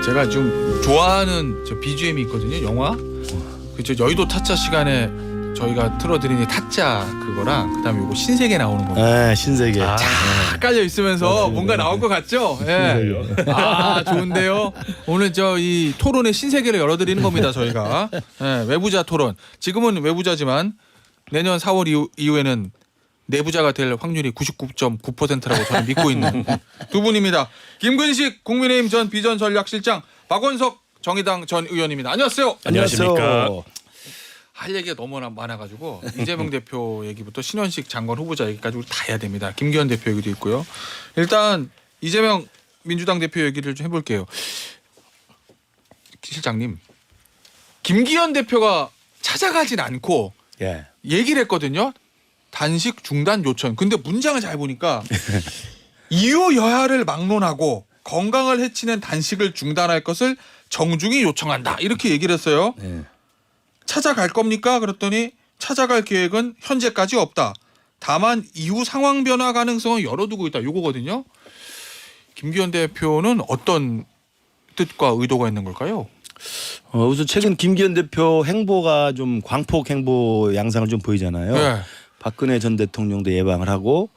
제가 좀 좋아하는 저 BGM이 있거든요. 영화. 그저 여의도 타짜 시간에 저희가 틀어드리는 타짜 그거랑 그다음에 요거 신세계 나오는 거. 네, 신세계. 쫙 깔려 있으면서 뭔가 나올 것 같죠? 예. 아 좋은데요. 오늘 저 이 토론의 신세계를 열어드리는 겁니다. 저희가 외부자 토론. 지금은 외부자지만 내년 4월 이후에는 내부자가 될 확률이 99.9%라고 저는 믿고 있는 두 분입니다. 김근식 국민의힘 전 비전전략실장, 박원석 정의당 전 의원입니다. 안녕하세요. 안녕하십니까. 할 얘기가 너무 많아가지고 이재명 대표 얘기부터 신원식 장관 후보자 얘기까지 우리 다 해야 됩니다. 김기현 대표 얘기도 있고요. 일단 이재명 민주당 대표 얘기를 좀 해볼게요. 실장님, 김기현 대표가 찾아가진 않고 예. 얘기를 했거든요. 단식 중단 요청. 근데 문장을 잘 보니까 이유 여하를 막론하고 건강을 해치는 단식을 중단할 것을 정중히 요청한다. 이렇게 얘기를 했어요. 예. 찾아갈 겁니까? 그랬더니 찾아갈 계획은 현재까지 없다. 다만 이후 상황 변화 가능성은 열어두고 있다. 요거거든요. 김기현 대표는 어떤 뜻과 의도가 있는 걸까요? 우선 최근 김기현 대표 행보가 좀 광폭 행보 양상을 좀 보이잖아요. 네. 박근혜 전 대통령도 예방을 하고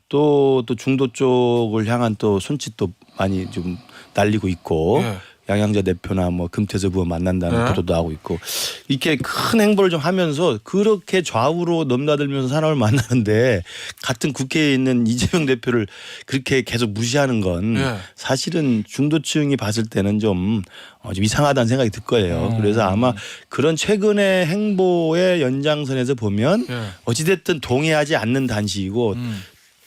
또 중도 쪽을 향한 또 손짓도 많이 좀 날리고 있고 네. 양양자 대표나 뭐 금태섭 의원 만난다는 네. 보도도 하고 있고 이렇게 큰 행보를 좀 하면서 그렇게 좌우로 넘나들면서 사람을 만나는데 같은 국회에 있는 이재명 대표를 그렇게 계속 무시하는 건 네. 사실은 중도층이 봤을 때는 좀 이상하다는 생각이 들 거예요. 그래서 아마 그런 최근의 행보의 연장선에서 보면 네. 어찌됐든 동의하지 않는 단식이고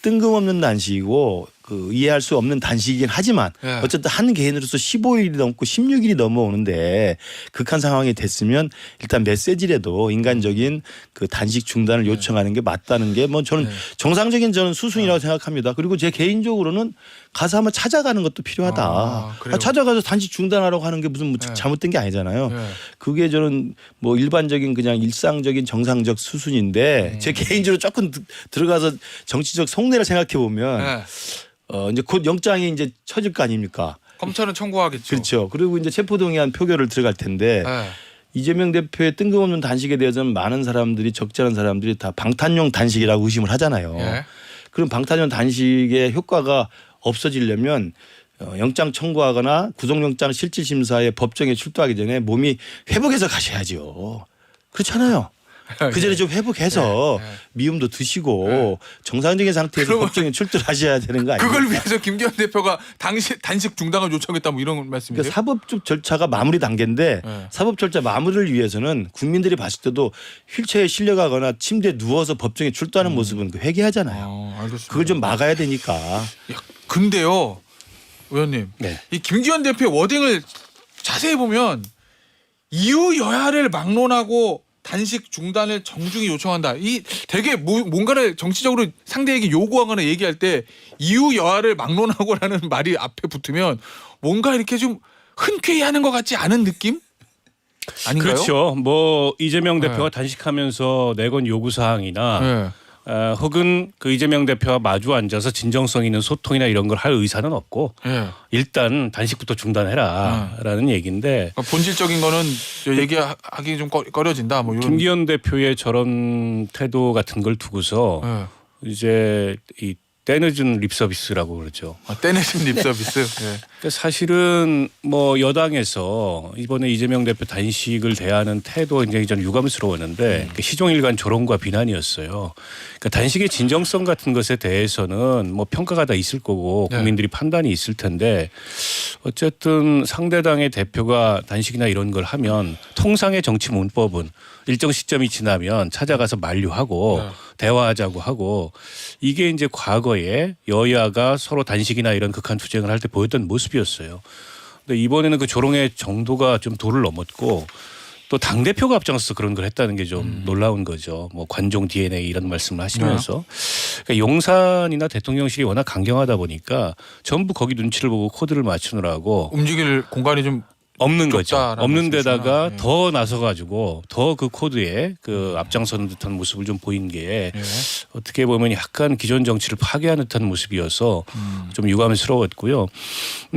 뜬금없는 단식이고 이해할 수 없는 단식이긴 하지만 네. 어쨌든 한 개인으로서 15일이 넘고 16일이 넘어오는데 극한 상황이 됐으면 일단 메시지라도 인간적인 그 단식 중단을 요청하는 게 맞다는 게 뭐 저는 정상적인 저는 수순이라고 생각합니다. 그리고 제 개인적으로는 가서 한번 찾아가는 것도 필요하다. 그래요? 찾아가서 단식 중단하라고 하는 게 무슨 뭐 네. 잘못된 게 아니잖아요. 네. 그게 저는 뭐 일반적인 그냥 일상적인 정상적 수순인데 제 개인적으로 조금 들어가서 정치적 속내를 생각해 보면 네. 이제 곧 영장이 이제 쳐질 거 아닙니까? 검찰은 청구하겠죠. 그렇죠. 그리고 이제 체포동의안 표결을 들어갈 텐데 네. 이재명 대표의 뜬금없는 단식에 대해서는 많은 사람들이 적지 않은 사람들이 다 방탄용 단식이라고 의심을 하잖아요. 예. 그럼 방탄용 단식의 효과가 없어지려면 영장 청구하거나 구속영장 실질심사에 법정에 출두하기 전에 몸이 회복해서 가셔야죠. 그렇잖아요. 그 전에 좀 회복해서 미움도 드시고 정상적인 상태에서 그러면 법정에 출두하셔야 되는 거 아니에요? 그걸 위해서 김기현 대표가 단식 중단을 요청했다 뭐 이런 말씀이세요? 그러니까 사법적 절차가 마무리 단계인데 네. 사법 절차 마무리를 위해서는 국민들이 봤을 때도 휠체어에 실려가거나 침대에 누워서 법정에 출두하는 모습은 회개하잖아요. 알겠습니다. 그걸 좀 막아야 되니까. 야, 근데요, 의원님, 네. 이 김기현 대표의 워딩을 자세히 보면 이유 여하를 막론하고 단식 중단을 정중히 요청한다. 이 되게 뭔가를 정치적으로 상대에게 요구하거나 얘기할 때 이유 여하를 막론하고라는 말이 앞에 붙으면 뭔가 이렇게 좀 흔쾌히 하는 것 같지 않은 느낌? 아닌가요? 그렇죠. 뭐 이재명 네. 대표가 단식하면서 내건 요구 사항이나 네. 혹은 그 이재명 대표와 마주 앉아서 진정성 있는 소통이나 이런 걸 할 의사는 없고 네. 일단 단식부터 중단해라라는 얘기인데 그러니까 본질적인 거는 얘기하기 좀 꺼려진다. 뭐 이런. 김기현 대표의 저런 태도 같은 걸 두고서 네. 이제 이 때늦은 립 서비스라고 그러죠. 떼내신 립 서비스. 네. 그러니까 사실은 뭐 여당에서 이번에 이재명 대표 단식을 대하는 태도 굉장히 전 유감스러웠는데 그 시종일관 조롱과 비난이었어요. 그러니까 단식의 진정성 같은 것에 대해서는 뭐 평가가 다 있을 거고 네. 국민들이 판단이 있을 텐데 어쨌든 상대당의 대표가 단식이나 이런 걸 하면 통상의 정치 문법은 일정 시점이 지나면 찾아가서 만류하고 네. 대화하자고 하고 이게 이제 과거에 여야가 서로 단식이나 이런 극한 투쟁을 할 때 보였던 모습이었어요. 근데 이번에는 그 조롱의 정도가 좀 도를 넘었고 또 당대표가 앞장서서 그런 걸 했다는 게 좀 놀라운 거죠. 뭐 관종 DNA 이런 말씀을 하시면서 그러니까 용산이나 대통령실이 워낙 강경하다 보니까 전부 거기 눈치를 보고 코드를 맞추느라고 움직일 공간이 좀 없는 거죠. 좁다라는 없는 말씀이시구나. 데다가 예. 더 나서가지고 더 그 코드에 그 앞장서는 듯한 모습을 좀 보인 게 예. 어떻게 보면 약간 기존 정치를 파괴하는 듯한 모습이어서 좀 유감스러웠고요.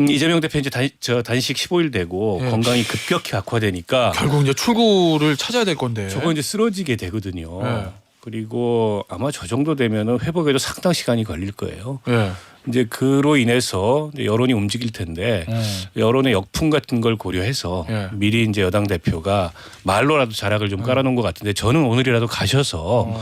이재명 대표 이제 단식 15일 되고 예. 건강이 급격히 악화되니까 결국 이제 출구를 찾아야 될 건데. 저거 이제 쓰러지게 되거든요. 예. 그리고 아마 저 정도 되면은 회복에도 상당 시간이 걸릴 거예요. 예. 이제 그로 인해서 이제 여론이 움직일 텐데 여론의 역풍 같은 걸 고려해서 예. 미리 이제 여당 대표가 말로라도 자락을 좀 깔아놓은 것 같은데 저는 오늘이라도 가셔서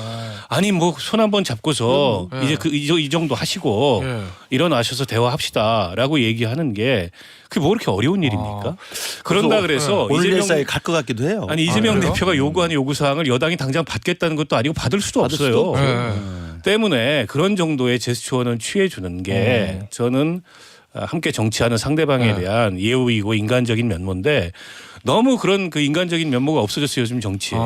아니 뭐 손 한번 잡고서 예. 이제 이 정도 하시고 예. 일어나셔서 대화합시다라고 얘기하는 게 그게 뭐 그렇게 어려운 일입니까? 그런다 그래서 오늘 이재명 일사에 갈 것 같기도 해요. 아니 이재명 그래요? 대표가 요구하는 요구사항을 여당이 당장 받겠다는 것도 아니고 받을 수도 받을 없어요. 수도 없죠. 예. 때문에 그런 정도의 제스처는 취해 주는 게 저는 함께 정치하는 상대방에 네. 대한 대한 예우이고 인간적인 면모인데 너무 그런 그 인간적인 면모가 없어졌어요 요즘 정치에.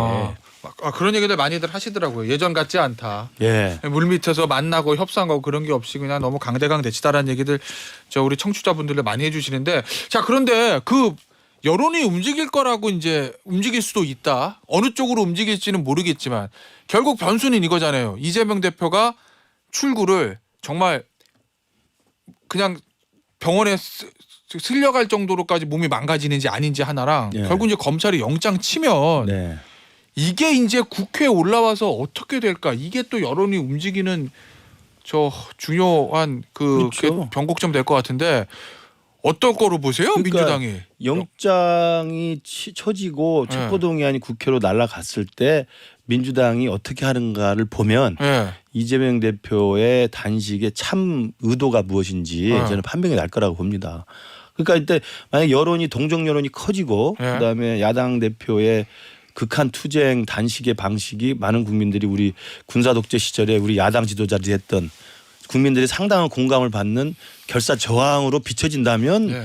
그런 얘기들 많이들 하시더라고요. 예전 같지 않다. 예. 물밑에서 만나고 협상하고 그런 게 없이 그냥 너무 강대강 대치다라는 얘기들 저 우리 청취자분들 많이 해주시는데 자 그런데 그 여론이 움직일 거라고 이제 움직일 수도 있다. 어느 쪽으로 움직일지는 모르겠지만 결국 변수는 이거잖아요. 이재명 대표가 출구를 정말 그냥 병원에 쓸려갈 정도로까지 몸이 망가지는지 아닌지 하나랑 예. 결국 이제 검찰이 영장 치면 네. 이게 이제 국회에 올라와서 어떻게 될까? 이게 또 여론이 움직이는 저 중요한 그 그렇죠. 변곡점 될 것 같은데 어떨 거로 보세요, 그러니까 민주당이? 영장이 쳐지고 네. 체포동의안이 국회로 날아갔을 때 민주당이 어떻게 하는가를 보면 예. 이재명 대표의 단식의 참 의도가 무엇인지 네. 저는 판명이 날 거라고 봅니다. 그러니까 이때 만약 여론이 동정 여론이 커지고 네. 그다음에 야당 대표의 극한 투쟁 단식의 방식이 많은 국민들이 우리 군사 독재 시절에 우리 야당 지도자들이 했던 국민들이 상당한 공감을 받는 결사 저항으로 비춰진다면 네.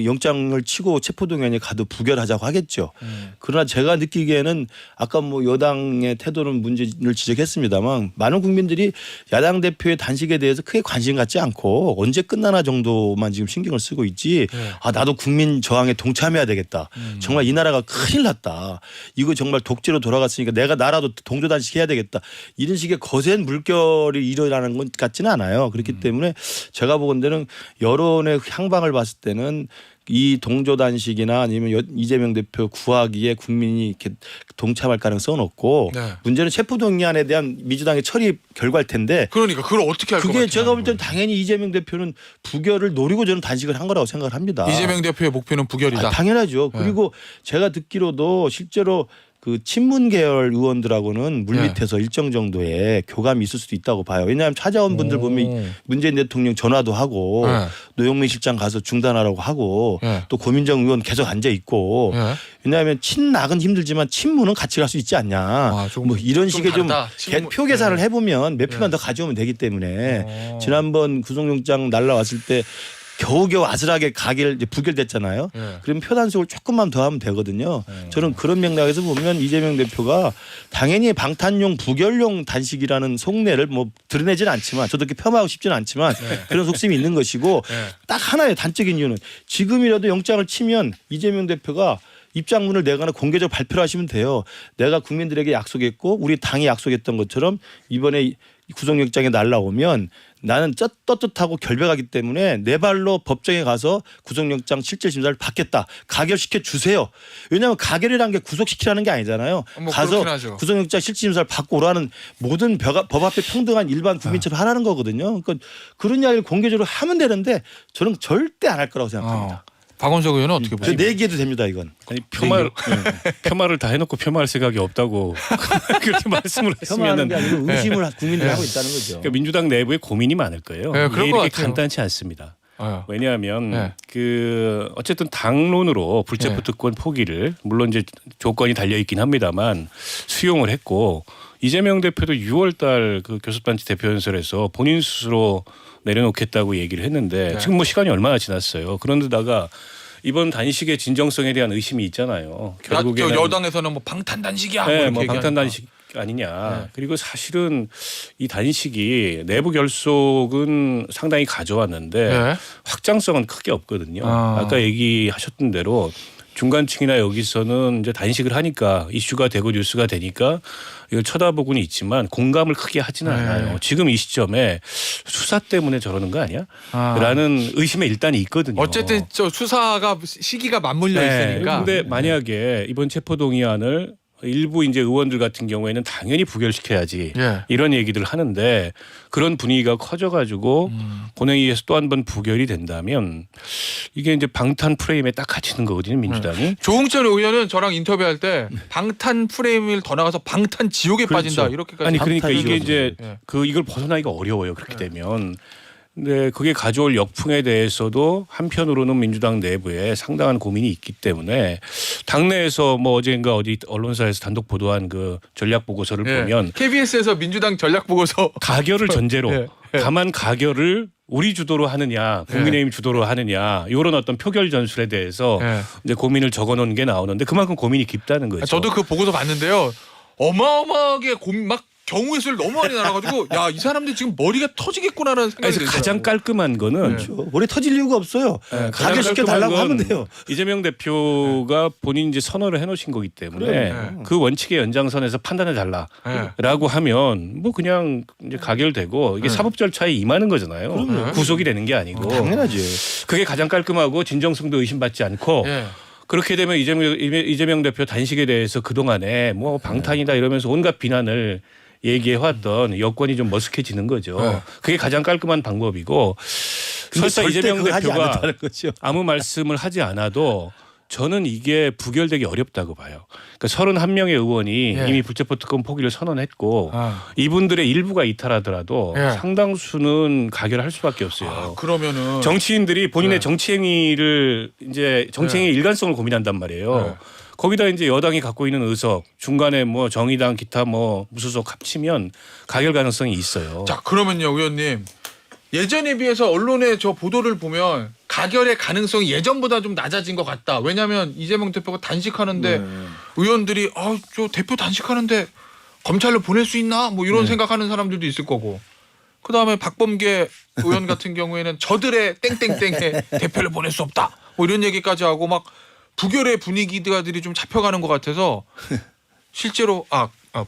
영장을 치고 체포동의안이 가도 부결하자고 하겠죠. 그러나 제가 느끼기에는 아까 뭐 여당의 태도는 문제를 지적했습니다만 많은 국민들이 야당 대표의 단식에 대해서 크게 관심 갖지 않고 언제 끝나나 정도만 지금 신경을 쓰고 있지. 네. 아 나도 국민 저항에 동참해야 되겠다. 정말 이 나라가 큰일 났다. 이거 정말 독재로 돌아갔으니까 내가 나라도 동조 단식해야 되겠다. 이런 식의 거센 물결이 일어나는 것 같지는 않아요. 그렇기 때문에 제가 보건대는 여론의 향방을 봤을 때는 이 동조 단식이나 아니면 이재명 대표 구하기에 국민이 이렇게 동참할 가능성은 없고 네. 문제는 체포동의안에 대한 민주당의 처리 결과일 텐데 그러니까 그걸 어떻게 할 것 그게 같아요? 제가 볼 때는 당연히 이재명 대표는 부결을 노리고 저는 단식을 한 거라고 생각을 합니다. 이재명 대표의 목표는 부결이다. 당연하죠. 네. 그리고 제가 듣기로도 실제로 그 친문 계열 의원들하고는 물밑에서 일정 정도의 교감이 있을 수도 있다고 봐요. 왜냐하면 찾아온 분들 보면 문재인 대통령 전화도 하고 네. 노영민 실장 가서 중단하라고 하고 네. 또 고민정 의원 계속 앉아 있고 네. 왜냐하면 친낙은 힘들지만 친문은 같이 갈 수 있지 않냐. 좀- 뭐 이런 좀 식의 좀 다르다. 친문- 표 계산을 네. 해보면 몇 표만 네. 더 가져오면 되기 때문에 어. 지난번 구속영장 날라왔을 때 겨우겨우 아슬하게 이제 부결됐잖아요. 네. 그럼 표 단속을 조금만 더 하면 되거든요. 저는 그런 맥락에서 보면 이재명 대표가 당연히 방탄용 부결용 단식이라는 속내를 뭐 드러내지는 않지만 저도 그렇게 폄하하고 싶지는 않지만 그런 속셈이 있는 것이고 네. 딱 하나의 단적인 이유는 지금이라도 영장을 치면 이재명 대표가 입장문을 내거나 공개적으로 발표를 하시면 돼요. 내가 국민들에게 약속했고 우리 당이 약속했던 것처럼 이번에 구속영장에 날라오면 나는 떳떳하고 결백하기 때문에 내 발로 법정에 가서 구속영장 실질심사를 받겠다. 가결시켜 주세요. 왜냐하면 가결이라는 게 구속시키라는 게 아니잖아요. 뭐 가서 그렇긴 하죠. 구속영장 실질심사를 받고 오라는 모든 법 앞에 평등한 일반 국민처럼 하라는 거거든요. 그러니까 그런 이야기를 공개적으로 하면 되는데 저는 절대 안 할 거라고 생각합니다. 박원석 의원은 어떻게 저 보세요? 내기해도 됩니다 이건. 아니 표말을 다 해놓고 표말할 생각이 없다고 그렇게 말씀을 폄하하는 했으면은 게 아니고 의심을 국민들이 네. 하고 있다는 거죠. 그러니까 민주당 내부에 고민이 많을 거예요. 네, 이게 그럴 것 이렇게 같아요. 간단치 않습니다. 어. 왜냐하면 네. 그 어쨌든 당론으로 불체포 네. 특권 포기를 물론 이제 조건이 달려 있긴 합니다만 수용을 했고 이재명 대표도 6월달 그 교섭단체 대표연설에서 본인 스스로 내려놓겠다고 얘기를 했는데 네. 지금 뭐 시간이 얼마나 지났어요. 그런데다가 이번 단식의 진정성에 대한 의심이 있잖아요. 결국에는 여당에서는 뭐 방탄 단식이야. 뭐 네, 이렇게 뭐 방탄 얘기하니까. 단식 아니냐. 네. 그리고 사실은 이 단식이 내부 결속은 상당히 가져왔는데 네. 확장성은 크게 없거든요. 아. 아까 얘기하셨던 대로 중간층이나 여기서는 이제 단식을 하니까 이슈가 되고 뉴스가 되니까 이걸 쳐다보고는 있지만 공감을 크게 하지는 네. 않아요. 지금 이 시점에 수사 때문에 저러는 거 아니야? 라는 의심에 일단 있거든요. 어쨌든 저 수사가 시기가 맞물려 있으니까. 근데 만약에 이번 체포동의안을 일부 이제 의원들 같은 경우에는 당연히 부결시켜야지 예. 이런 얘기들을 하는데 그런 분위기가 커져가지고 본회의에서 또 한 번 부결이 된다면 이게 이제 방탄 프레임에 딱 갇히는 거거든요, 민주당이. 조홍천 의원은 저랑 인터뷰할 때 방탄 프레임을 더 나가서 방탄 지옥에 빠진다 이렇게까지. 아니 그러니까 이게 방탄이죠. 이제 예. 그 이걸 벗어나기가 어려워요. 그렇게 되면. 근데 그게 가져올 역풍에 대해서도 한편으로는 민주당 내부에 상당한 고민이 있기 때문에 당내에서 뭐 어젠가 어디 언론사에서 단독 보도한 그 전략 보고서를 예. 보면 KBS에서 민주당 전략 보고서 가결을 전제로 예. 예. 다만 가결을 우리 주도로 하느냐 국민의힘 주도로 하느냐 이런 어떤 표결 전술에 대해서 예. 이제 고민을 적어놓은 게 나오는데 그만큼 고민이 깊다는 거죠. 저도 그 보고서 봤는데요. 어마어마하게 고민 막 경우의 수를 너무 많이 나눠가지고 야 이 사람들 지금 머리가 터지겠구나라는 생각이 그래서 들더라고요. 가장 깔끔한 거는 그렇죠. 원래 터질 이유가 없어요. 가장 가결시켜 깔끔한 달라고 건 하면 돼요. 이재명 대표가 본인 이제 선언을 해놓으신 거기 때문에 그래요. 그 원칙의 연장선에서 판단해 달라라고 하면 뭐 그냥 이제 가결되고 이게 사법 절차에 임하는 거잖아요. 그럼요. 구속이 되는 게 아니고 당연하지. 그게 가장 깔끔하고 진정성도 의심받지 않고 예. 그렇게 되면 이재명 대표 단식에 대해서 그동안에 뭐 방탄이다 이러면서 온갖 비난을 얘기해왔던 여권이 좀 머쓱해지는 거죠. 네. 그게 가장 깔끔한 방법이고 설사 절대 이재명 그거 하지 대표가 않는다는 거죠. 아무 말씀을 하지 않아도 저는 이게 부결되기 어렵다고 봐요. 그러니까 31명의 의원이 예. 이미 불체포 특권 포기를 선언했고 아. 이분들의 일부가 이탈하더라도 예. 상당수는 가결할 수밖에 없어요. 그러면은 정치인들이 본인의 네. 정치행위를 이제 정치행위 일관성을 고민한단 말이에요. 네. 거기다 이제 여당이 갖고 있는 의석 중간에 뭐 정의당 기타 뭐 무소속 합치면 가결 가능성이 있어요. 자 그러면요 의원님 예전에 비해서 언론의 저 보도를 보면 가결의 가능성이 예전보다 좀 낮아진 것 같다. 왜냐하면 이재명 대표가 단식하는데 의원들이 저 대표 단식하는데 검찰로 보낼 수 있나 뭐 이런 생각하는 사람들도 있을 거고. 그 다음에 박범계 의원 같은 경우에는 저들의 땡땡땡에 대표를 보낼 수 없다. 뭐 이런 얘기까지 하고 막 부결의 분위기들이 좀 잡혀가는 것 같아서 실제로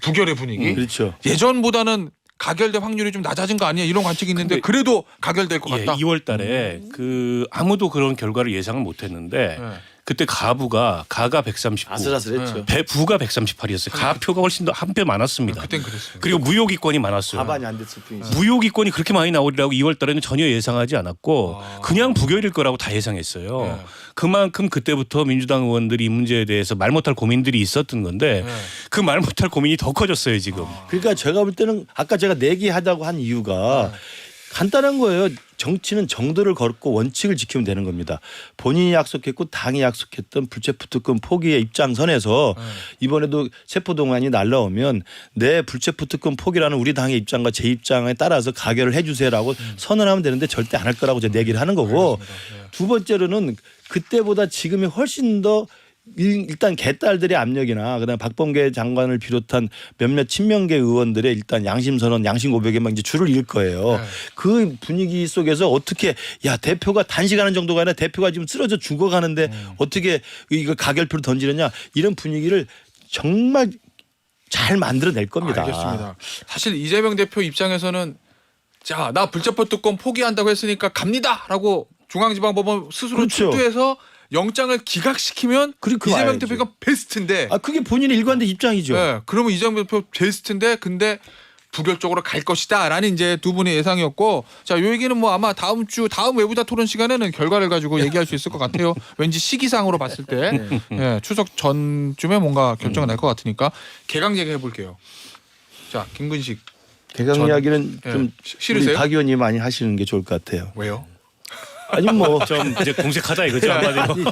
부결의 분위기 그렇죠. 예전보다는 가결될 확률이 좀 낮아진 거 아니야 이런 관측이 있는데 그래도 가결될 것 예, 같다. 2월 달에 그 아무도 그런 결과를 예상을 못 했는데 네. 그때 가가 139. 아슬아슬했죠. 부가 138이었어요. 가표가 훨씬 더 한 배 많았습니다. 그땐 그랬어요. 그리고 무효기권이 많았어요. 과반이 안 됐을 뿐이지. 무효기권이 그렇게 많이 나오리라고 2월 달에는 전혀 예상하지 않았고 그냥 부결일 거라고 다 예상했어요. 네. 그만큼 그때부터 민주당 의원들이 이 문제에 대해서 말 못할 고민들이 있었던 건데 네. 그 말 못할 고민이 더 커졌어요 지금. 그러니까 제가 볼 때는 아까 제가 내기하자고 한 이유가 간단한 거예요. 정치는 정도를 걸고 원칙을 지키면 되는 겁니다. 본인이 약속했고 당이 약속했던 불체포 특권 포기의 입장선에서 이번에도 체포동의안이 날라오면 내 불체포 특권 포기라는 우리 당의 입장과 제 입장에 따라서 가결을 해 주세요라고 선언하면 되는데 절대 안 할 거라고 제가 내기를 하는 거고 두 번째로는 그때보다 지금이 훨씬 더 일단 개딸들의 압력이나 그다음에 박범계 장관을 비롯한 몇몇 친명계 의원들의 일단 양심 선언, 양심 고백에 막 이제 줄을 일 거예요. 네. 그 분위기 속에서 어떻게 야 대표가 단식하는 정도가 아니라 대표가 지금 쓰러져 죽어가는데 어떻게 이거 가결표를 던지느냐 이런 분위기를 정말 잘 만들어낼 겁니다. 알겠습니다. 사실 이재명 대표 입장에서는 자 나 불체포 특권 포기한다고 했으니까 갑니다라고 중앙지방법원 스스로 그렇죠. 출두해서 영장을 기각시키면 그거 이재명 와야죠. 대표가 베스트인데 그게 본인의 일관된 입장이죠. 네, 그러면 이재명 대표 베스트인데 근데 부결적으로 갈 것이다라는 이제 두 분의 예상이었고 자, 이 얘기는 뭐 아마 다음 외부자 토론 시간에는 결과를 가지고 얘기할 수 있을 것 같아요. 왠지 시기상으로 봤을 때 예, 추석 전쯤에 뭔가 결정이 날 것 같으니까 개강 얘기해 볼게요. 자, 김근식 개강 이야기는 예, 좀 싫으세요? 우리 박 의원님 많이 하시는 게 좋을 것 같아요. 왜요? 아니 뭐 좀 이제 공색하다 이거죠 한마디로.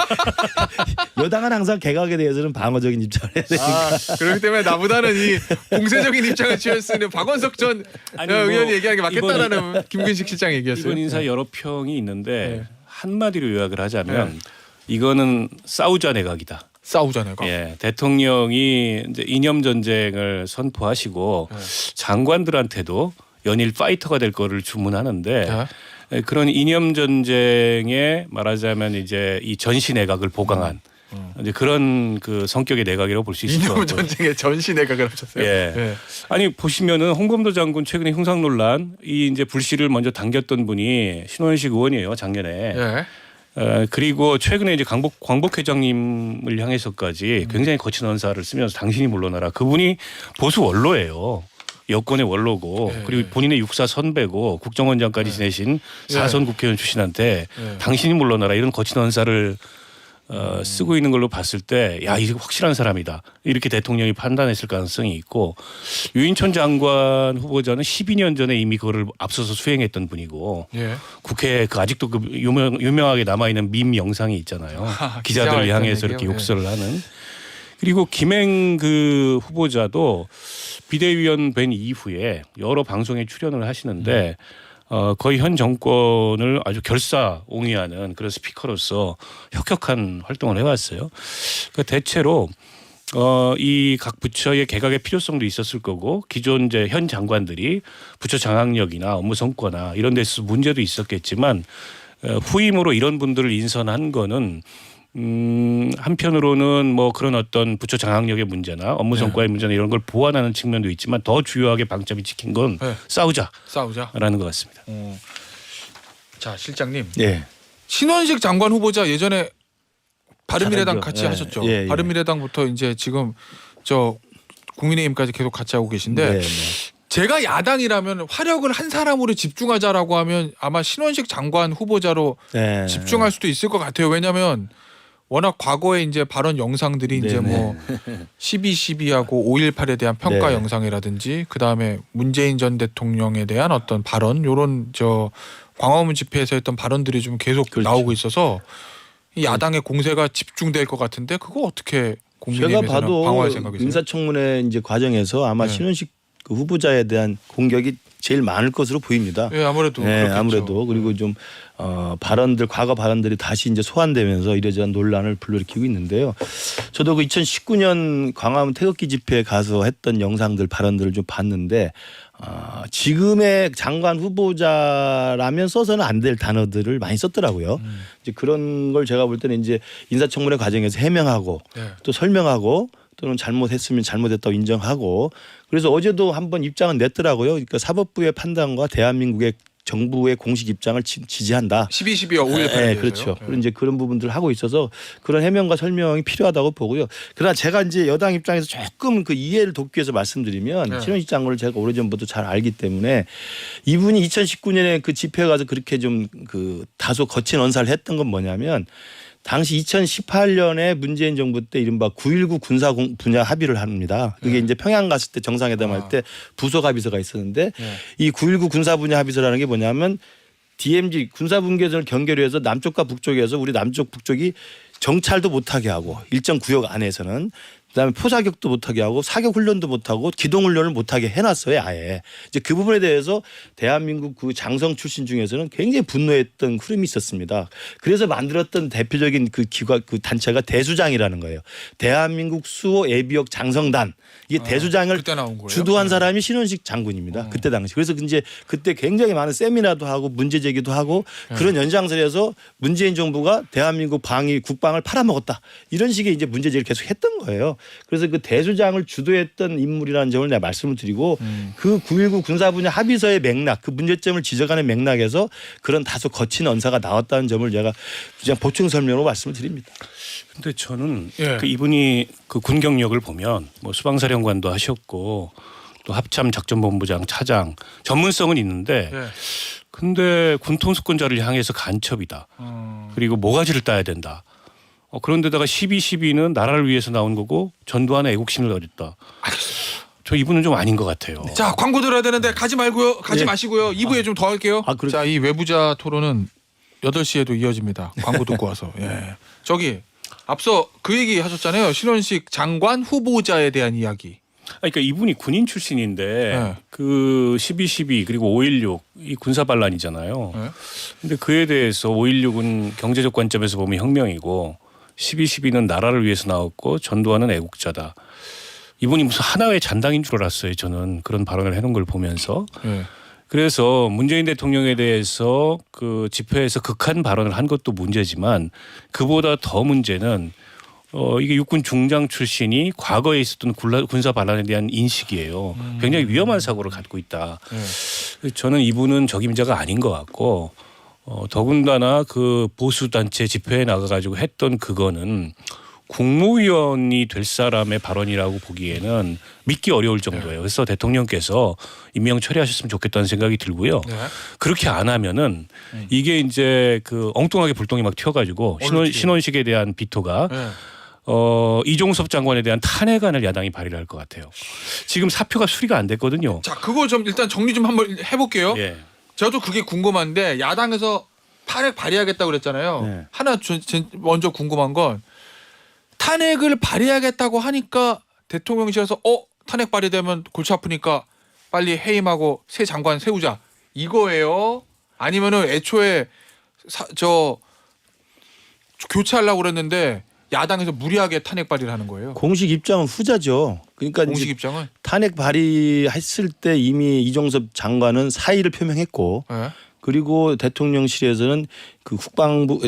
여당은 항상 개각에 대해서는 방어적인 입장을 해야 되니까. 그렇기 때문에 나보다는 이 공세적인 입장을 취할 수 있는 박원석 전 아니, 뭐 의원이 얘기하는 게 맞겠다라는 김근식 실장 얘기였어요. 이번 인사 여러 평이 있는데 네. 한마디로 요약을 하자면 이거는 싸우자 내각이다. 싸우잖아요. 예, 대통령이 이제 이념 전쟁을 선포하시고 장관들한테도 연일 파이터가 될 거를 주문하는데 그런 이념 전쟁에 말하자면 이제 이 전시 내각을 보강한 이제 그런 그 성격의 내각이라고 볼 수 있을 것 이념 같고요. 전쟁의 전시 내각을 하셨어요. 예. 예. 아니 보시면은 홍범도 장군 최근에 흉상 논란 이 이제 불씨를 먼저 당겼던 분이 신원식 의원이에요 작년에. 예. 그리고 최근에 이제 광복 회장님을 향해서까지 굉장히 거친 언사를 쓰면서 당신이 물러나라. 그분이 보수 원로예요. 여권의 원로고 예, 그리고 본인의 육사 선배고 국정원장까지 지내신 사선 국회의원 출신한테 예. 당신이 물러나라 이런 거친 언사를 쓰고 있는 걸로 봤을 때 야 이거 확실한 사람이다 이렇게 대통령이 판단했을 가능성이 있고 유인천 장관 후보자는 12년 전에 이미 그거를 앞서서 수행했던 분이고 예. 국회 그 아직도 그 유명하게 남아 있는 밈 영상이 있잖아요. 기자들을 기자와 향해서 했던 이렇게 얘기요? 욕설을 하는. 그리고 김행 그 후보자도 비대위원 된 이후에 여러 방송에 출연을 하시는데 거의 현 정권을 아주 결사옹위하는 그런 스피커로서 혁혁한 활동을 해왔어요. 그 대체로 이 각 부처의 개각의 필요성도 있었을 거고 기존 이제 현 장관들이 부처 장악력이나 업무 성과나 이런 데서 문제도 있었겠지만 후임으로 이런 분들을 인선한 거는 한편으로는 뭐 그런 어떤 부처 장악력의 문제나 업무 성과의 문제나 이런 걸 보완하는 측면도 있지만 더 주요하게 방점이 찍힌 건 네. 싸우자라는 싸우자. 것 같습니다. 자 실장님 예. 신원식 장관 후보자 예전에 바른미래당 잘하죠. 같이 예. 하셨죠. 예, 예. 바른미래당부터 이제 지금 저 국민의힘까지 계속 같이 하고 계신데 네, 네. 제가 야당이라면 화력을 한 사람으로 집중하자라고 하면 아마 신원식 장관 후보자로 네. 집중할 수도 있을 것 같아요. 왜냐하면 워낙 과거에 이제 발언 영상들이 이제 네네. 뭐 12.12하고 5.18에 대한 평가 네. 영상이라든지 그 다음에 문재인 전 대통령에 대한 어떤 발언 요런 저 광화문 집회에서 했던 발언들이 좀 계속 그렇죠. 나오고 있어서 이 야당의 공세가 집중될 것 같은데 그거 어떻게 제가 국민의힘에서는 봐도 방어할 생각이세요? 인사청문회 이제 과정에서 아마 네. 신원식 그 후보자에 대한 공격이 제일 많을 것으로 보입니다. 예, 아무래도 네, 그렇겠죠. 아무래도 그리고 좀 발언들 과거 발언들이 다시 이제 소환되면서 이러저런 논란을 불러일으키고 있는데요. 저도 그 2019년 광화문 태극기 집회에 가서 했던 영상들 발언들을 좀 봤는데 지금의 장관 후보자라면 써서는 안 될 단어들을 많이 썼더라고요. 이제 그런 걸 제가 볼 때는 이제 인사청문회 과정에서 해명하고 네. 또 설명하고 또는 잘못했으면 잘못했다고 인정하고 그래서 어제도 한번 입장은 냈더라고요. 그러니까 사법부의 판단과 대한민국의 정부의 공식 입장을 지지한다. 12.12와 5.18에 네, 그렇죠. 그리고 이제 그런 부분들을 하고 있어서 그런 해명과 설명이 필요하다고 보고요. 그러나 제가 이제 여당 입장에서 조금 그 이해를 돕기 위해서 말씀드리면 네. 신원식 장관을 제가 오래전부터 잘 알기 때문에 이분이 2019년에 그 집회 가서 그렇게 좀 그 다소 거친 언사를 했던 건 뭐냐면 당시 2018년에 문재인 정부 때 이른바 9.19 군사 분야 합의를 합니다. 그게 이제 평양 갔을 때 정상회담 할 때 부속 합의서가 있었는데 이 9.19 군사 분야 합의서라는 게 뭐냐면 DMZ 군사분계선을 경계로 해서 남쪽과 북쪽에서 우리 남쪽 북쪽이 정찰도 못하게 하고 일정 구역 안에서는 그다음에 포사격도 못하게 하고 사격 훈련도 못하고 기동 훈련을 못하게 해놨어요. 아예 이제 그 부분에 대해서 대한민국 그 장성 출신 중에서는 굉장히 분노했던 흐름이 있었습니다. 그래서 만들었던 대표적인 그 기관 그 단체가 대수장이라는 거예요. 대한민국 수호 예비역 장성단 이게 대수장을 그때 나온 거예요? 주도한 사람이 신원식 장군입니다. 그때 당시. 그래서 이제 그때 굉장히 많은 세미나도 하고 문제 제기도 하고 그런 연장선에서 문재인 정부가 대한민국 방위 국방을 팔아먹었다. 이런 식의 이제 문제 제기를 계속 했던 거예요. 그래서 그 대수장을 주도했던 인물이라는 점을 내가 말씀을 드리고 그 9.19 군사분야 합의서의 맥락 그 문제점을 지적하는 맥락에서 그런 다소 거친 언사가 나왔다는 점을 제가 그냥 보충 설명으로 말씀을 드립니다. 근데 저는 예. 그 이분이 그 군 경력을 보면 뭐 수방사령관도 하셨고 또 합참 작전본부장 차장 전문성은 있는데 예. 근데 군통수권자를 향해서 간첩이다. 그리고 모가지를 따야 된다. 그런데다가 12.12는 나라를 위해서 나온 거고 전두환의 애국심을 가졌다. 저 이분은 좀 아닌 것 같아요. 자 광고 들어야 되는데 가지 말고요. 가지 예. 마시고요. 2부에 좀 더 할게요. 자 이 외부자 토론은 8시에도 이어집니다. 광고 듣고 와서. 예. 저기 앞서 그 얘기 하셨잖아요. 신원식 장관 후보자에 대한 이야기. 그러니까 이분이 군인 출신인데 네. 그 12.12 그리고 5.16 이 군사 반란이잖아요. 네. 근데 그에 대해서 5.16은 경제적 관점에서 보면 혁명이고 12.12는 나라를 위해서 나왔고 전두환은 애국자다. 이분이 무슨 하나의 잔당인 줄 알았어요. 저는 그런 발언을 해놓은 걸 보면서. 예. 그래서 문재인 대통령에 대해서 그 집회에서 극한 발언을 한 것도 문제지만 그보다 더 문제는 이게 육군 중장 출신이 과거에 있었던 군사 반란에 대한 인식이에요. 굉장히 위험한 사고를 갖고 있다. 저는 이분은 적임자가 아닌 것 같고 더군다나 그 보수 단체 집회에 나가가지고 했던 그거는 국무위원이 될 사람의 발언이라고 보기에는 믿기 어려울 정도예요. 그래서 대통령께서 임명 처리하셨으면 좋겠다는 생각이 들고요. 네. 그렇게 안 하면은 이게 이제 그 엉뚱하게 불똥이 막 튀어가지고 신원식에 대한 비토가 네. 이종섭 장관에 대한 탄핵안을 야당이 발의를 할 것 같아요. 지금 사표가 수리가 안 됐거든요. 자, 그거 좀 일단 정리 좀 한번 해볼게요. 예. 저도 그게 궁금한데 야당에서 탄핵 발의하겠다고 그랬잖아요. 네. 하나 먼저 궁금한 건 탄핵을 발의하겠다고 하니까 대통령실에서 탄핵 발의되면 골치 아프니까 빨리 해임하고 새 장관 세우자 이거예요? 아니면은 애초에 교체하려고 그랬는데 야당에서 무리하게 탄핵 발의를 하는 거예요? 공식 입장은 후자죠. 그러니까 공식 이제 입장은? 탄핵 발의했을 때 이미 이종섭 장관은 사의를 표명했고 네. 그리고 대통령실에서는 그 국방부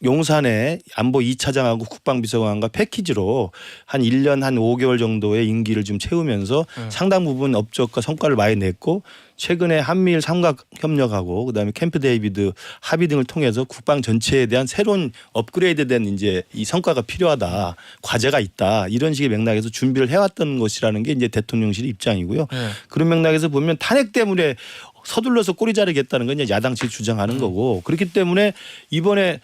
용산에 안보 2차장하고 국방비서관과 패키지로 한 1년 한 5개월 정도의 임기를 좀 채우면서 상당 부분 업적과 성과를 많이 냈고 최근에 한미일 삼각 협력하고 그다음에 캠프 데이비드 합의 등을 통해서 국방 전체에 대한 새로운 업그레이드된 이제 이 성과가 필요하다. 과제가 있다. 이런 식의 맥락에서 준비를 해왔던 것이라는 게 이제 대통령실의 입장이고요. 그런 맥락에서 보면 탄핵 때문에 서둘러서 꼬리 자르겠다는 건 이제 야당 측이 주장하는 거고 그렇기 때문에 이번에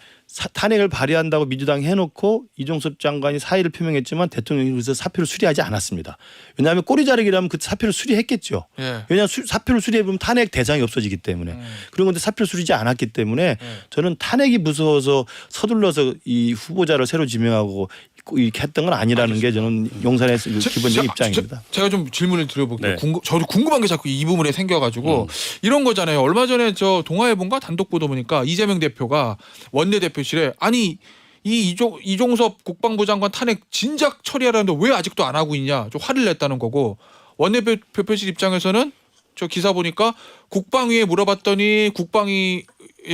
탄핵을 발의한다고 민주당이 해놓고 이종섭 장관이 사의를 표명했지만 대통령이 그래서 사표를 수리하지 않았습니다. 왜냐하면 꼬리 자르기라면 그 사표를 수리했겠죠. 예. 왜냐하면 사표를 수리해보면 탄핵 대상이 없어지기 때문에 그런 건데 사표를 수리하지 않았기 때문에 저는 탄핵이 무서워서 서둘러서 이 후보자를 새로 지명하고 이렇게 했던 건 아니라는 게 저는 용산의 기본적인 입장입니다. 제가 좀 질문을 드려볼게요. 네. 저도 궁금한 게 자꾸 이 부분에 생겨가지고 이런 거잖아요. 얼마 전에 저 동아일보인가 단독 보도 보니까 이재명 대표가 원내대표실에 아니 이종섭 국방부 장관 탄핵 진작 처리하라는데 왜 아직도 안 하고 있냐 좀 화를 냈다는 거고 원내대표실 입장에서는 저 기사 보니까 국방위에 물어봤더니 국방위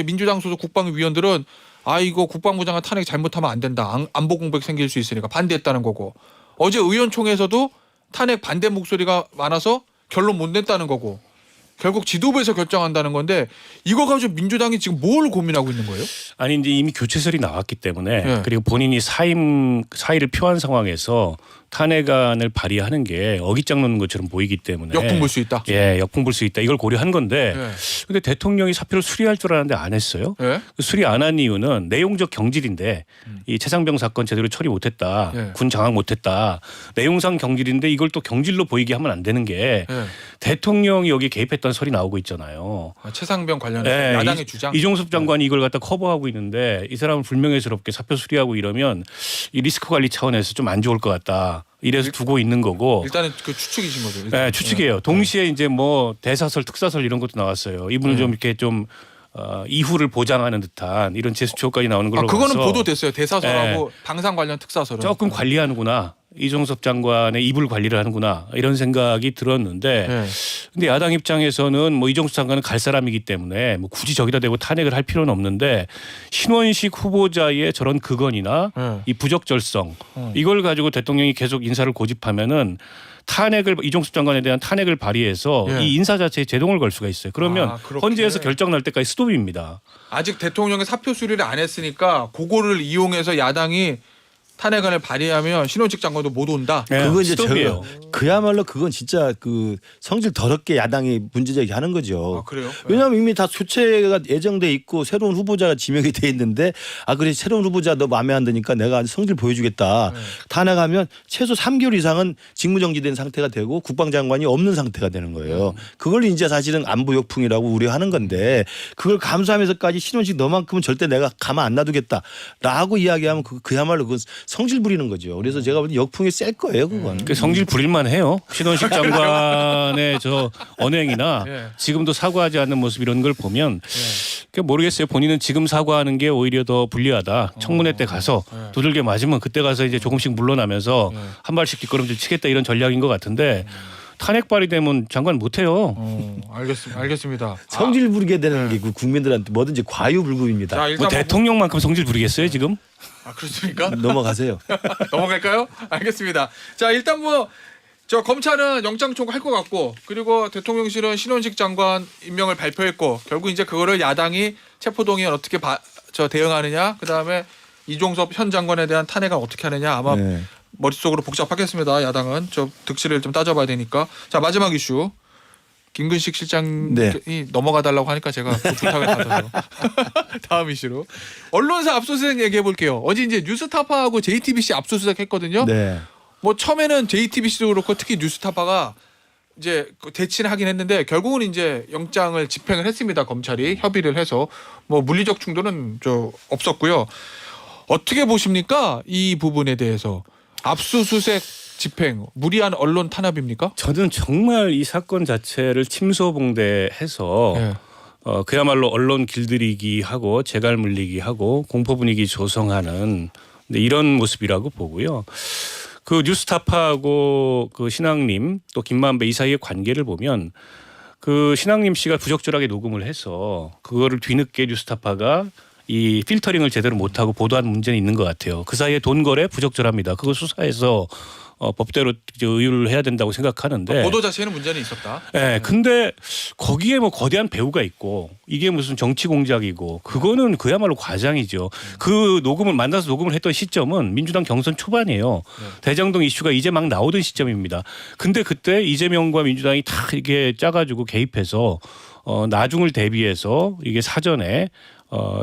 민주당 소속 국방위 위원들은 이거 국방부 장관 탄핵 잘못하면 안 된다. 안보 공백 생길 수 있으니까 반대했다는 거고 어제 의원총회에서도 탄핵 반대 목소리가 많아서 결론 못 냈다는 거고 결국 지도부에서 결정한다는 건데 이거 가지고 민주당이 지금 뭘 고민하고 있는 거예요? 아니 이제 이미 교체설이 나왔기 때문에 예. 그리고 본인이 사의를 표한 상황에서 탄핵안을 발의하는 게 어깃장 놓는 것처럼 보이기 때문에 역풍 불 수 있다. 예, 역풍 불 수 있다. 이걸 고려한 건데 예. 근데 대통령이 사표를 수리할 줄 알았는데 안 했어요. 예? 수리 안 한 이유는 내용적 경질인데 이 최상병 사건 제대로 처리 못했다. 예. 군 장악 못했다. 내용상 경질인데 이걸 또 경질로 보이게 하면 안 되는 게 예. 대통령이 여기 개입했다는 설이 나오고 있잖아요. 최상병 관련해서 네, 야당의 주장. 이종섭 장관이 이걸 갖다 커버하고 있는데 이 사람은 불명예스럽게 사표 수리하고 이러면 이 리스크 관리 차원에서 좀 안 좋을 것 같다. 이래서 두고 있는 거고. 일단은 그 추측이신 거죠. 일단. 네, 추측이에요. 동시에 이제 뭐 대사설, 특사설 이런 것도 나왔어요. 이분은 좀 이렇게 좀 이후를 보장하는 듯한 이런 제스처까지 나오는 걸로 그거는 봐서 보도됐어요. 대사설하고 방산 관련 특사설은. 조금 관리하는구나. 이종섭 장관의 이불 관리를 하는구나 이런 생각이 들었는데 예. 근데 야당 입장에서는 뭐 이종섭 장관은 갈 사람이기 때문에 뭐 굳이 저기다 대고 탄핵을 할 필요는 없는데 신원식 후보자의 저런 극언이나 예. 이 부적절성 이걸 가지고 대통령이 계속 인사를 고집하면은 이종섭 장관에 대한 탄핵을 발의해서 예. 이 인사 자체에 제동을 걸 수가 있어요. 그러면 그렇게. 헌재에서 결정 날 때까지 스톱입니다. 아직 대통령이 사표 수리를 안 했으니까 그거를 이용해서 야당이 탄핵안을 발의하면 신원식 장관도 못 온다. 네, 그거 이제 스톱이에요. 그야말로 그건 진짜 그 성질 더럽게 야당이 문제제기하는 거죠. 그래요? 왜냐하면 이미 다 교체가 예정돼 있고 새로운 후보자가 지명이 돼 있는데 그래 새로운 후보자 너 마음에 안 드니까 내가 성질 보여주겠다. 탄핵하면 최소 3개월 이상은 직무정지된 상태가 되고 국방장관이 없는 상태가 되는 거예요. 그걸 이제 사실은 안보 역풍이라고 우려하는 건데 그걸 감수하면서까지 신원식 너만큼은 절대 내가 가만 안 놔두겠다라고 이야기하면 그야말로 그 성질 부리는 거죠. 그래서 제가 볼 때 역풍이 셀 거예요, 그건. 그 성질 부릴만 해요. 신원식 장관의 저 언행이나 예. 지금도 사과하지 않는 모습 이런 걸 보면 모르겠어요. 본인은 지금 사과하는 게 오히려 더 불리하다. 청문회 때 가서 두들겨 맞으면 그때 가서 이제 조금씩 물러나면서 한 발씩 뒷걸음질 치겠다 이런 전략인 것 같은데 탄핵 발의되면 장관 못해요. 알겠습니다. 성질 부리게 되는 게 국민들한테 뭐든지 과유불급입니다. 자, 일단 뭐 대통령만큼 성질 부리겠어요 지금? 그렇습니까? 넘어가세요. 넘어갈까요? 알겠습니다. 자, 일단 뭐 저 검찰은 영장 청구할 것 같고, 그리고 대통령실은 신원식 장관 임명을 발표했고, 결국 이제 그거를 야당이 체포동의안 어떻게 대응하느냐, 그 다음에 이종섭 현 장관에 대한 탄핵을 어떻게 하느냐, 아마 네. 머릿속으로 복잡하겠습니다. 야당은 저 득실을 좀 따져봐야 되니까. 자, 마지막 이슈. 김근식 실장이 네. 넘어가달라고 하니까 제가 부탁을 받아서 다음 이슈로 언론사 압수수색 얘기해 볼게요. 어제 이제 뉴스타파하고 JTBC 압수수색 했거든요. 네. 뭐 처음에는 JTBC도 그렇고 특히 뉴스타파가 이제 대치는 하긴 했는데 결국은 이제 영장을 집행을 했습니다. 검찰이 협의를 해서 뭐 물리적 충돌은 없었고요. 어떻게 보십니까? 이 부분에 대해서 압수수색 집행 무리한 언론 탄압입니까? 저는 정말 이 사건 자체를 침소봉대해서 네. 그야말로 언론 길들이기 하고 재갈 물리기 하고 공포 분위기 조성하는 이런 모습이라고 보고요. 그 뉴스타파하고 그 신앙님 또 김만배 이 사이의 관계를 보면 그 신앙님 씨가 부적절하게 녹음을 해서 그거를 뒤늦게 뉴스타파가 이 필터링을 제대로 못하고 보도한 문제는 있는 것 같아요. 그 사이에 돈 거래 부적절합니다. 그거 수사해서 법대로 이제 의율을 해야 된다고 생각하는데 보도 자체에는 문제는 있었다. 네, 근데 거기에 뭐 거대한 배우가 있고 이게 무슨 정치 공작이고 그거는 그야말로 과장이죠. 그 녹음을 만나서 녹음을 했던 시점은 민주당 경선 초반이에요. 대장동 이슈가 이제 막 나오던 시점입니다. 근데 그때 이재명과 민주당이 다 이게 짜가지고 개입해서 나중을 대비해서 이게 사전에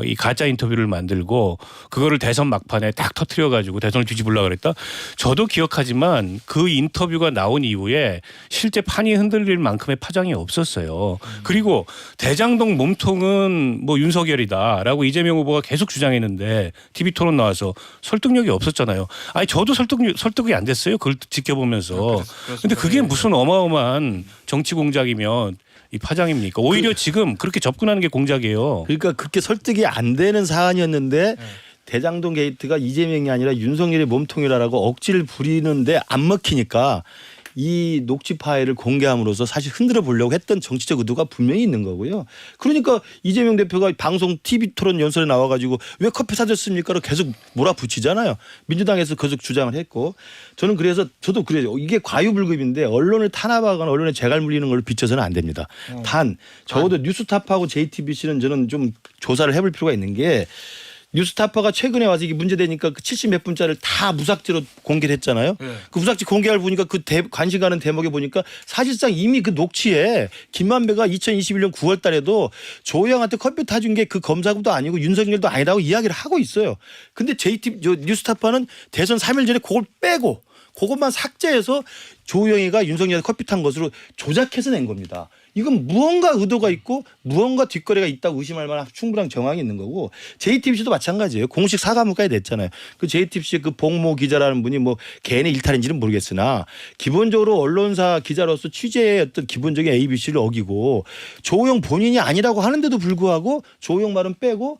이 가짜 인터뷰를 만들고 그거를 대선 막판에 딱 터트려 가지고 대선을 뒤집으려고 그랬다. 저도 기억하지만 그 인터뷰가 나온 이후에 실제 판이 흔들릴 만큼의 파장이 없었어요. 그리고 대장동 몸통은 뭐 윤석열이다라고 이재명 후보가 계속 주장했는데 TV 토론 나와서 설득력이 없었잖아요. 아니 저도 설득이 안 됐어요. 그걸 지켜보면서. 근데 그게 무슨 어마어마한 정치 공작이면 이 파장입니까? 오히려 지금 그렇게 접근하는 게 공작이에요. 그러니까 그렇게 설득이 안 되는 사안이었는데 대장동 게이트가 이재명이 아니라 윤석열의 몸통이라고 억지를 부리는데 안 먹히니까 이 녹취 파일을 공개함으로써 사실 흔들어 보려고 했던 정치적 의도가 분명히 있는 거고요. 그러니까 이재명 대표가 방송 TV 토론 연설에 나와가지고 왜 커피 사줬습니까로 계속 몰아붙이잖아요. 민주당에서 계속 주장을 했고 저는 그래서 저도 그래요. 이게 과유불급인데 언론을 탄압하거나 언론에 재갈 물리는 걸로 비춰서는 안 됩니다. 단 적어도 뉴스타파하고 JTBC는 저는 좀 조사를 해볼 필요가 있는 게 뉴스타파가 최근에 와서 이게 문제되니까 그 70몇 분짜리를 다 무삭제로 공개를 했잖아요. 네. 그 무삭제 공개를 보니까 그 관심 가는 대목에 보니까 사실상 이미 그 녹취에 김만배가 2021년 9월 달에도 조영한테 커피 타준 게 그 검사도 아니고 윤석열도 아니라고 이야기를 하고 있어요. 근데 뉴스타파는 대선 3일 전에 그걸 빼고 그것만 삭제해서 조영이가 윤석열한테 커피 탄 것으로 조작해서 낸 겁니다. 이건 무언가 의도가 있고 무언가 뒷거래가 있다고 의심할 만한 충분한 정황이 있는 거고 JTBC도 마찬가지예요. 공식 사과문까지 냈잖아요. 그 JTBC의 그 봉모 기자라는 분이 뭐 개인의 일탈인지는 모르겠으나 기본적으로 언론사 기자로서 취재의 어떤 기본적인 ABC를 어기고 조영 본인이 아니라고 하는데도 불구하고 조영 말은 빼고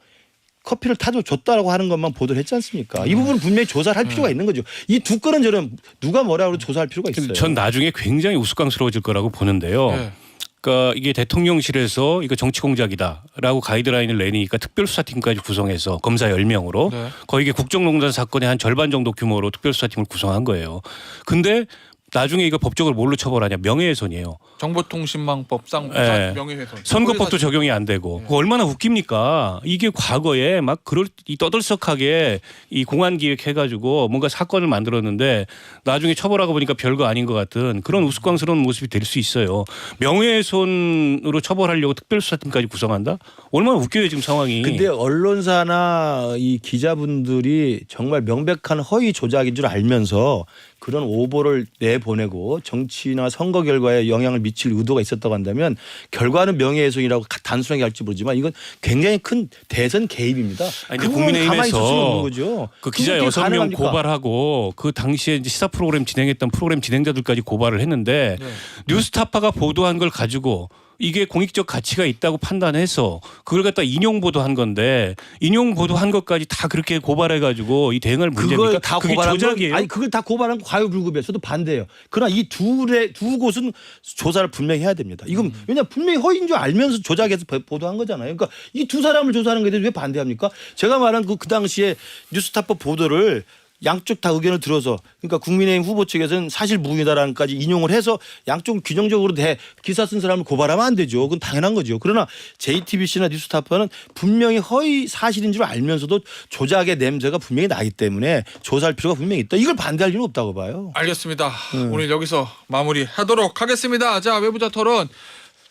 커피를 타줬다라고 하는 것만 보도를 했지 않습니까? 이 부분은 분명히 조사를 할 필요가 있는 거죠. 이 두 건은 저는 누가 뭐라고 조사할 필요가 있어요. 전 나중에 굉장히 우스꽝스러워질 거라고 보는데요. 네. 그러니까 이게 대통령실에서 이거 정치 공작이다라고 가이드라인을 내니까 특별수사팀까지 구성해서 검사 10명으로 네. 거의 이게 국정농단 사건의 한 절반 정도 규모로 특별수사팀을 구성한 거예요. 근데 나중에 이거 법적으로 뭘로 처벌하냐? 명예훼손이에요. 정보통신망법상 네. 명예훼손. 선거법도 적용이 안 되고 그거 얼마나 웃깁니까? 이게 과거에 막 이 떠들썩하게 이 공안 기획해가지고 뭔가 사건을 만들었는데 나중에 처벌하고 보니까 별거 아닌 것 같은 그런 우스꽝스러운 모습이 될 수 있어요. 명예훼손으로 처벌하려고 특별수사팀까지 구성한다? 얼마나 웃겨요 지금 상황이. 근데 언론사나 이 기자분들이 정말 명백한 허위 조작인 줄 알면서 그런 오보를 내보내고 정치나 선거 결과에 영향을 미칠 의도가 있었다고 한다면 결과는 명예훼손이라고 단순하게 할지 모르지만 이건 굉장히 큰 대선 개입입니다. 아니, 그 부분은 가만히 있을 수는 없는 국민의힘에서 거죠. 그 기자 그게 6명 가능합니까? 고발하고 그 당시에 이제 시사 프로그램 진행했던 프로그램 진행자들까지 고발을 했는데 네. 뉴스타파가 보도한 걸 가지고 이게 공익적 가치가 있다고 판단해서 그걸 갖다 인용 보도한 건데 인용 보도한 것까지 다 그렇게 고발해가지고 이 대응할 문제입니까? 그걸 다 그게 고발한 조작이에요? 건, 아니 그걸 다 고발한 건 과유불급이에요. 저도 반대예요. 그러나 이 두 곳은 조사를 분명히 해야 됩니다. 이건 왜냐 분명히 허위인 줄 알면서 조작해서 보도한 거잖아요. 그러니까 이 두 사람을 조사하는 거에 대해서 왜 반대합니까? 제가 말한 그 당시에 뉴스타파 보도를 양쪽 다 의견을 들어서 그러니까 국민의힘 후보 측에서는 사실 무근이다라는까지 인용을 해서 양쪽 규정적으로 기사 쓴 사람을 고발하면 안 되죠. 그건 당연한 거죠. 그러나 JTBC나 뉴스타파는 분명히 허위 사실인 줄 알면서도 조작의 냄새가 분명히 나기 때문에 조사할 필요가 분명히 있다. 이걸 반대할 이유는 없다고 봐요. 알겠습니다. 오늘 여기서 마무리하도록 하겠습니다. 자, 외부자 토론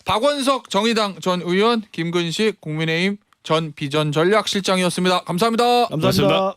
박원석 정의당 전 의원, 김근식 국민의힘 전 비전전략실장이었습니다. 감사합니다. 감사합니다.